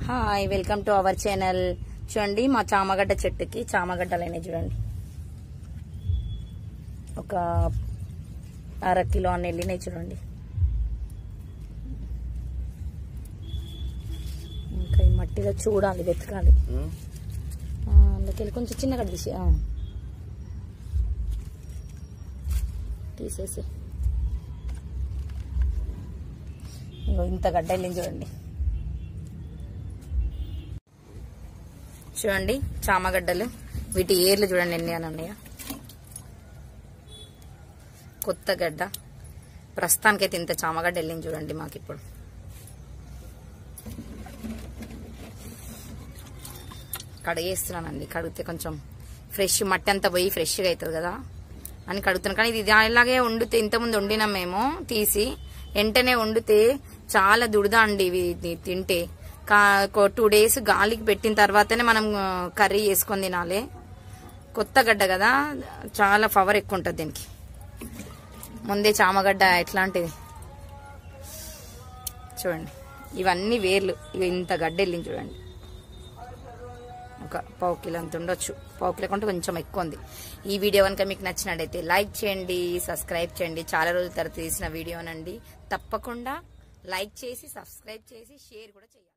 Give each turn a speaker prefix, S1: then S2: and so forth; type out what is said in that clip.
S1: Hi, welcome to our channel. చూడండి, మా చామగడ్డ చెట్టుకి చామగడ్డలైనా చూడండి. ఒక అరకిలో అని వెళ్ళినాయి చూడండి. ఇంకా ఈ మట్టిలో చూడాలి, వెతకాలి. అందుకెళ్ళి కొంచెం చిన్నగా తీసేసి ఇంత గడ్డ వెళ్ళింది చూడండి. చూడండి చామగడ్డలు, వీటి ఏర్లు చూడండి ఎన్ని అని ఉన్నాయా. కొత్త గడ్డ, ప్రస్తుతానికైతే ఇంత చామగడ్డ వెళ్ళింది చూడండి మాకు. ఇప్పుడు కడిగేస్తున్నానండి. కడిగితే కొంచెం ఫ్రెష్ మట్టి అంతా పోయి ఫ్రెష్గా అవుతుంది కదా అని కడుగుతున్నాను. కానీ ఇది ఇలాగే వండితే, ఇంతకుముందు వండినాం మేము తీసి వెంటనే వండితే చాలా దురద అండి ఇవి తింటే. 2 days గాలికి పెట్టిన తర్వాతనే మనం కర్రీ చేసుకొని తినాలి. కొత్త గడ్డ కదా, చాలా పవర్ ఎక్కువ ఉంటుంది దీనికి. ముందే చామగడ్డ ఎట్లాంటిది చూడండి. ఇవన్నీ వేర్లు. ఇవి ఇంత గడ్డ వెళ్ళింది చూడండి. ఒక 1/4 కిలో అంత ఉండొచ్చు. 1/4 కిలో కంటే కొంచెం ఎక్కువ ఉంది. ఈ వీడియో కనుక మీకు నచ్చినట్టయితే లైక్ చేయండి, సబ్స్క్రైబ్ చేయండి. చాలా రోజుల తర్వాత తీసిన వీడియోనండి. తప్పకుండా లైక్ చేసి, సబ్స్క్రైబ్ చేసి, షేర్ కూడా చేయండి.